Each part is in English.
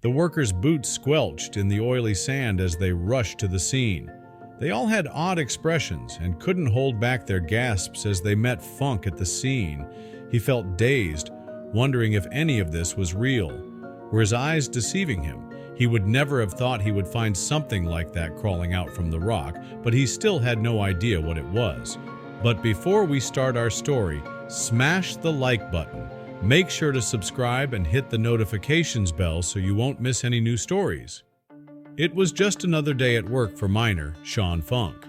The workers' boots squelched in the oily sand as they rushed to the scene. They all had odd expressions and couldn't hold back their gasps as they met Funk at the scene. He felt dazed, wondering if any of this was real. Were his eyes deceiving him? He would never have thought he would find something like that crawling out from the rock, but he still had no idea what it was. But before we start our story, smash the like button. Make sure to subscribe and hit the notifications bell so you won't miss any new stories. It was just another day at work for miner Sean Funk.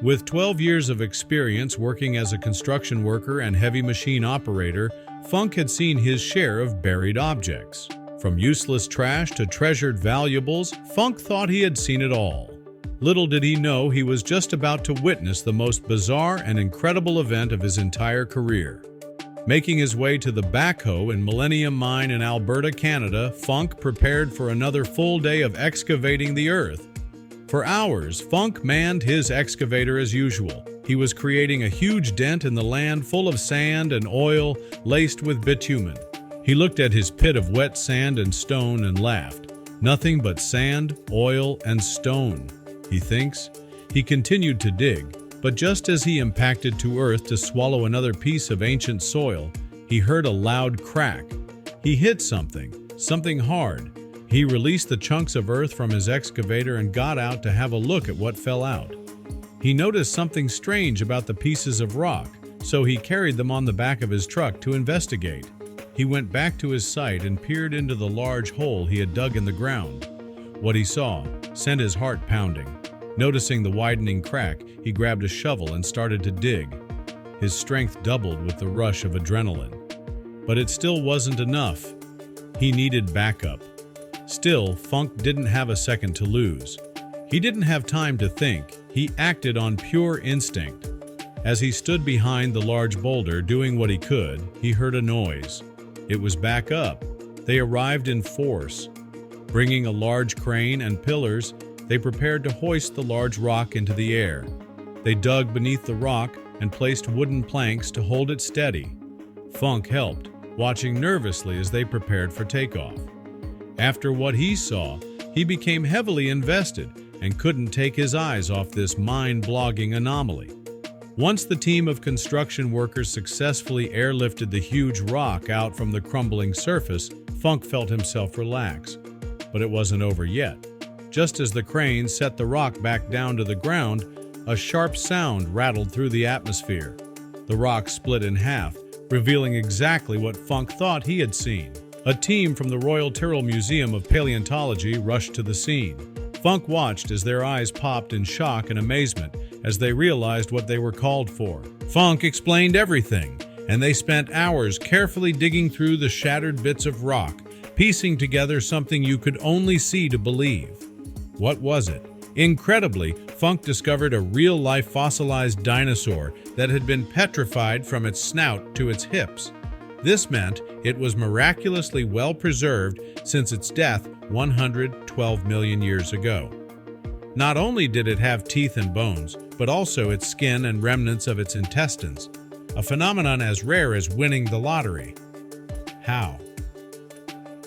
With 12 years of experience working as a construction worker and heavy machine operator, Funk had seen his share of buried objects. From useless trash to treasured valuables, Funk thought he had seen it all. Little did he know he was just about to witness the most bizarre and incredible event of his entire career. Making his way to the backhoe in Millennium Mine in Alberta, Canada, Funk prepared for another full day of excavating the earth. For hours, Funk manned his excavator as usual. He was creating a huge dent in the land full of sand and oil laced with bitumen. He looked at his pit of wet sand and stone and laughed. Nothing but sand, oil, and stone, he thinks. He continued to dig, but just as he impacted to earth to swallow another piece of ancient soil, he heard a loud crack. He hit something hard. He released the chunks of earth from his excavator and got out to have a look at what fell out. He noticed something strange about the pieces of rock, so he carried them on the back of his truck to investigate. He went back to his site and peered into the large hole he had dug in the ground. What he saw sent his heart pounding. Noticing the widening crack, he grabbed a shovel and started to dig. His strength doubled with the rush of adrenaline. But it still wasn't enough. He needed backup. Still, Funk didn't have a second to lose. He didn't have time to think. He acted on pure instinct. As he stood behind the large boulder doing what he could, he heard a noise. It was back up. They arrived in force. Bringing a large crane and pillars, they prepared to hoist the large rock into the air. They dug beneath the rock and placed wooden planks to hold it steady. Funk helped, watching nervously as they prepared for takeoff. After what he saw, he became heavily invested and couldn't take his eyes off this mind-blogging anomaly. Once the team of construction workers successfully airlifted the huge rock out from the crumbling surface, Funk felt himself relax. But it wasn't over yet. Just as the crane set the rock back down to the ground, a sharp sound rattled through the atmosphere. The rock split in half, revealing exactly what Funk thought he had seen. A team from the Royal Tyrrell Museum of Paleontology rushed to the scene. Funk watched as their eyes popped in shock and amazement as they realized what they were called for. Funk explained everything, and they spent hours carefully digging through the shattered bits of rock, piecing together something you could only see to believe. What was it? Incredibly, Funk discovered a real-life fossilized dinosaur that had been petrified from its snout to its hips. This meant it was miraculously well preserved since its death 112 million years ago. Not only did it have teeth and bones, but also its skin and remnants of its intestines, a phenomenon as rare as winning the lottery. How?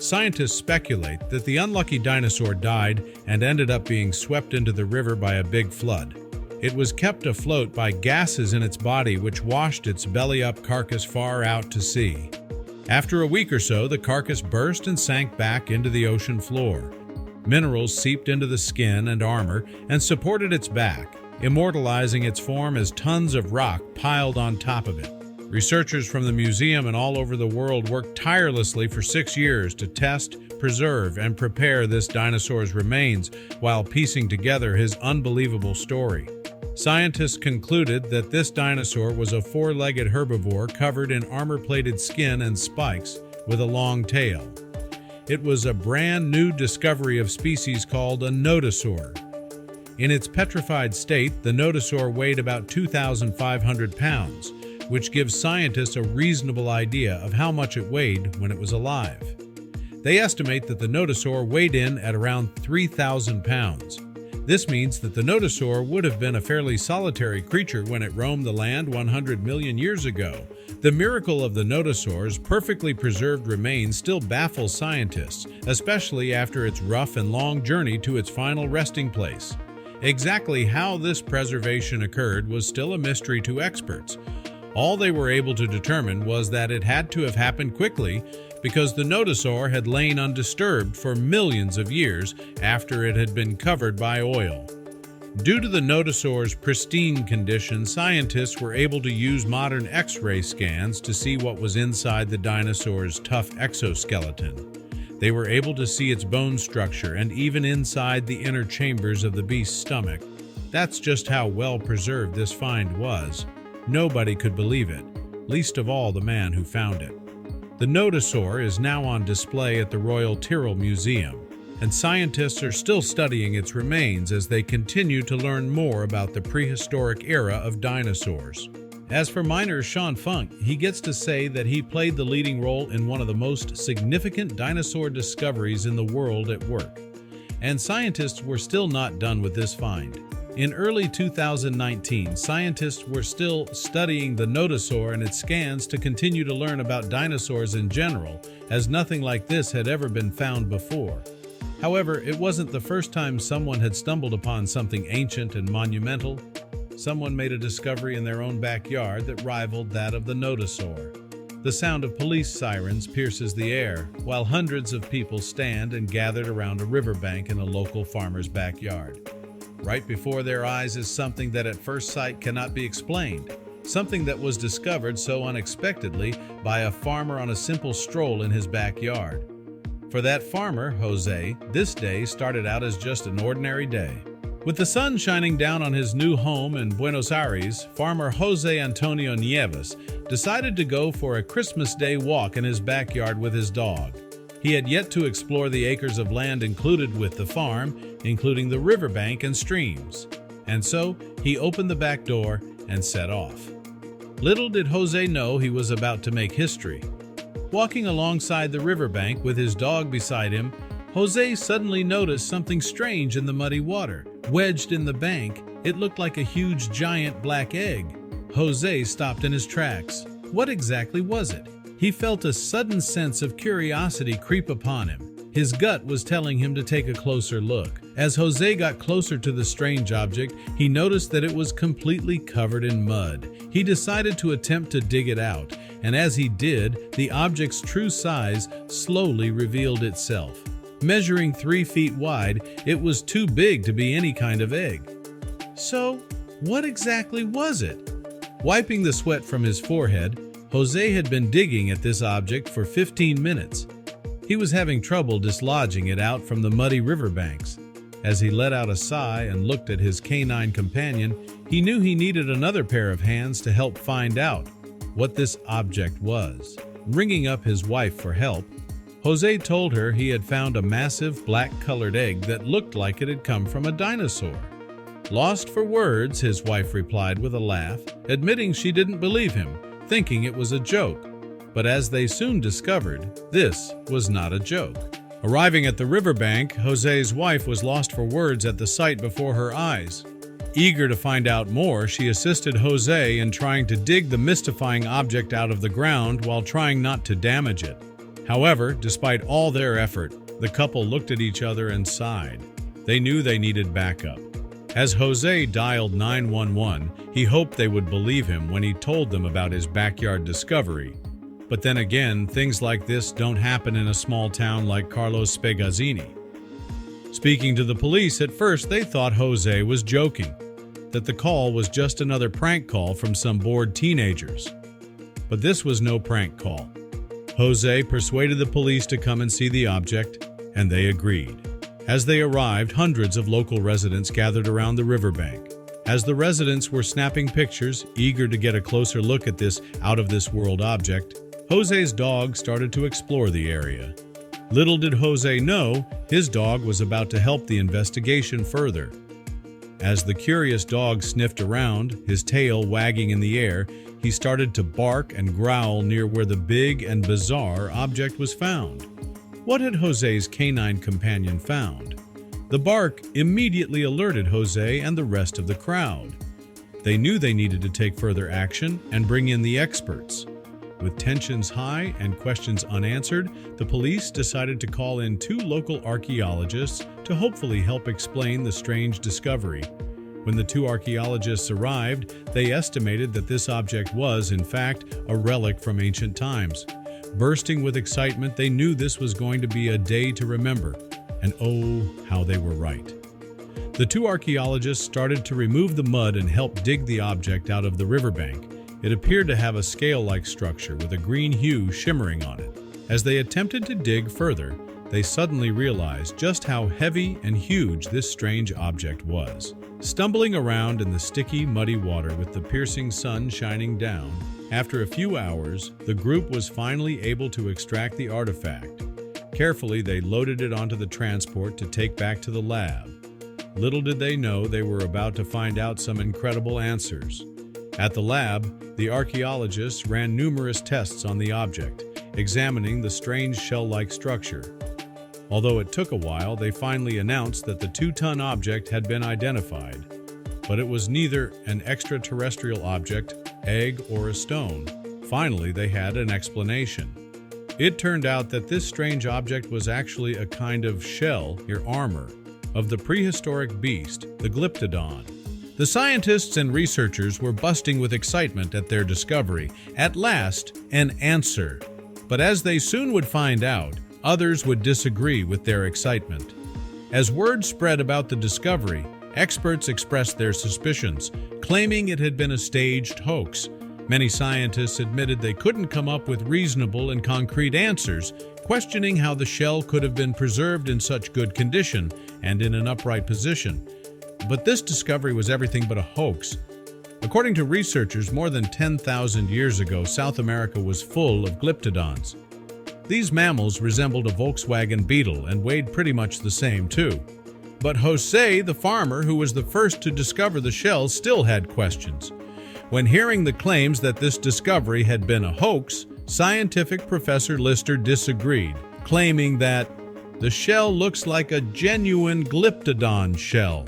Scientists speculate that the unlucky dinosaur died and ended up being swept into the river by a big flood. It was kept afloat by gases in its body which washed its belly-up carcass far out to sea. After a week or so, the carcass burst and sank back into the ocean floor. Minerals seeped into the skin and armor and supported its back, immortalizing its form as tons of rock piled on top of it. Researchers from the museum and all over the world worked tirelessly for 6 years to test, preserve, and prepare this dinosaur's remains while piecing together his unbelievable story. Scientists concluded that this dinosaur was a four-legged herbivore covered in armor-plated skin and spikes with a long tail. It was a brand new discovery of species called a nodosaur. In its petrified state, the nodosaur weighed about 2,500 pounds, which gives scientists a reasonable idea of how much it weighed when it was alive. They estimate that the nodosaur weighed in at around 3,000 pounds. This means that the nodosaur would have been a fairly solitary creature when it roamed the land 100 million years ago, The miracle of the nodosaur's perfectly preserved remains still baffles scientists, especially after its rough and long journey to its final resting place. Exactly how this preservation occurred was still a mystery to experts. All they were able to determine was that it had to have happened quickly because the nodosaur had lain undisturbed for millions of years after it had been covered by oil. Due to the nodosaur's pristine condition, scientists were able to use modern X-ray scans to see what was inside the dinosaur's tough exoskeleton. They were able to see its bone structure and even inside the inner chambers of the beast's stomach. That's just how well preserved this find was. Nobody could believe it, least of all the man who found it. The nodosaur is now on display at the Royal Tyrrell Museum, and scientists are still studying its remains as they continue to learn more about the prehistoric era of dinosaurs. As for miner Sean Funk, he gets to say that he played the leading role in one of the most significant dinosaur discoveries in the world at work. And scientists were still not done with this find. In early 2019, scientists were still studying the nodosaur and its scans to continue to learn about dinosaurs in general, as nothing like this had ever been found before. However, it wasn't the first time someone had stumbled upon something ancient and monumental. Someone made a discovery in their own backyard that rivaled that of the nodosaur. The sound of police sirens pierces the air, while hundreds of people stand and gathered around a riverbank in a local farmer's backyard. Right before their eyes is something that at first sight cannot be explained, something that was discovered so unexpectedly by a farmer on a simple stroll in his backyard. For that farmer, Jose, this day started out as just an ordinary day. With the sun shining down on his new home in Buenos Aires, farmer Jose Antonio Nieves decided to go for a Christmas Day walk in his backyard with his dog. He had yet to explore the acres of land included with the farm, including the riverbank and streams. And so, he opened the back door and set off. Little did Jose know he was about to make history. Walking alongside the riverbank with his dog beside him, Jose suddenly noticed something strange in the muddy water. Wedged in the bank, it looked like a huge giant black egg. Jose stopped in his tracks. What exactly was it? He felt a sudden sense of curiosity creep upon him. His gut was telling him to take a closer look. As Jose got closer to the strange object, he noticed that it was completely covered in mud. He decided to attempt to dig it out, and as he did, the object's true size slowly revealed itself. Measuring 3 feet wide, it was too big to be any kind of egg. So, what exactly was it? Wiping the sweat from his forehead, Jose had been digging at this object for 15 minutes. He was having trouble dislodging it out from the muddy riverbanks. As he let out a sigh and looked at his canine companion, he knew he needed another pair of hands to help find out what this object was. Ringing up his wife for help, Jose told her he had found a massive black-colored egg that looked like it had come from a dinosaur. Lost for words, his wife replied with a laugh, admitting she didn't believe him, thinking it was a joke. But as they soon discovered, this was not a joke. Arriving at the riverbank, Jose's wife was lost for words at the sight before her eyes. Eager to find out more, she assisted Jose in trying to dig the mystifying object out of the ground while trying not to damage it. However, despite all their effort, the couple looked at each other and sighed. They knew they needed backup. As Jose dialed 911, he hoped they would believe him when he told them about his backyard discovery. But then again, things like this don't happen in a small town like Carlos Spegazzini. Speaking to the police, at first they thought Jose was joking, that the call was just another prank call from some bored teenagers. But this was no prank call. Jose persuaded the police to come and see the object, and they agreed. As they arrived, hundreds of local residents gathered around the riverbank. As the residents were snapping pictures, eager to get a closer look at this out-of-this-world object, Jose's dog started to explore the area. Little did Jose know, his dog was about to help the investigation further. As the curious dog sniffed around, his tail wagging in the air, he started to bark and growl near where the big and bizarre object was found. What had Jose's canine companion found? The bark immediately alerted Jose and the rest of the crowd. They knew they needed to take further action and bring in the experts. With tensions high and questions unanswered, the police decided to call in 2 local archaeologists to hopefully help explain the strange discovery. When the 2 archaeologists arrived, they estimated that this object was, in fact, a relic from ancient times. Bursting with excitement, they knew this was going to be a day to remember. And oh, how they were right. The 2 archaeologists started to remove the mud and help dig the object out of the riverbank. It appeared to have a scale-like structure with a green hue shimmering on it. As they attempted to dig further, they suddenly realized just how heavy and huge this strange object was. Stumbling around in the sticky, muddy water with the piercing sun shining down, after a few hours, the group was finally able to extract the artifact. Carefully, they loaded it onto the transport to take back to the lab. Little did they know they were about to find out some incredible answers. At the lab, the archaeologists ran numerous tests on the object, examining the strange shell-like structure. Although it took a while, they finally announced that the 2-ton object had been identified. But it was neither an extraterrestrial object, egg, or a stone. Finally, they had an explanation. It turned out that this strange object was actually a kind of shell, or armor, of the prehistoric beast, the Glyptodon. The scientists and researchers were busting with excitement at their discovery. At last, an answer. But as they soon would find out, others would disagree with their excitement. As word spread about the discovery, experts expressed their suspicions, claiming it had been a staged hoax. Many scientists admitted they couldn't come up with reasonable and concrete answers, questioning how the shell could have been preserved in such good condition and in an upright position. But this discovery was everything but a hoax. According to researchers, more than 10,000 years ago, South America was full of glyptodons. These mammals resembled a Volkswagen Beetle and weighed pretty much the same too. But Jose, the farmer who was the first to discover the shell, still had questions. When hearing the claims that this discovery had been a hoax, scientific Professor Lister disagreed, claiming that the shell looks like a genuine glyptodon shell.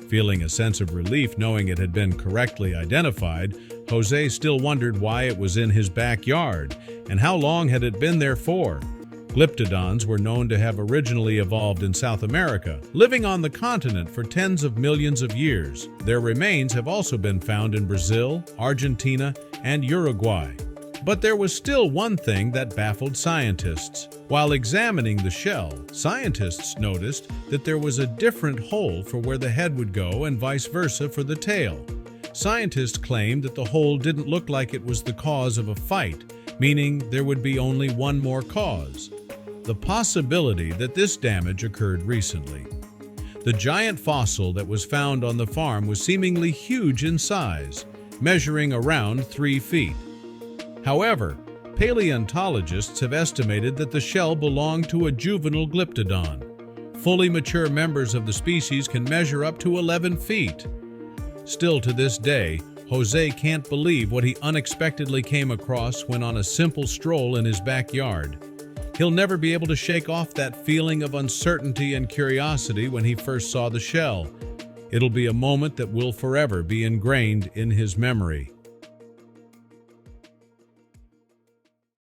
Feeling a sense of relief knowing it had been correctly identified, Jose still wondered why it was in his backyard and how long had it been there for. Glyptodons were known to have originally evolved in South America, living on the continent for tens of millions of years. Their remains have also been found in Brazil, Argentina, and Uruguay. But there was still one thing that baffled scientists. While examining the shell, scientists noticed that there was a different hole for where the head would go and vice versa for the tail. Scientists claimed that the hole didn't look like it was the cause of a fight, meaning there would be only one more cause. The possibility that this damage occurred recently. The giant fossil that was found on the farm was seemingly huge in size, measuring around 3 feet. However, paleontologists have estimated that the shell belonged to a juvenile glyptodon. Fully mature members of the species can measure up to 11 feet. Still to this day, Jose can't believe what he unexpectedly came across when on a simple stroll in his backyard. He'll never be able to shake off that feeling of uncertainty and curiosity when he first saw the shell. It'll be a moment that will forever be ingrained in his memory.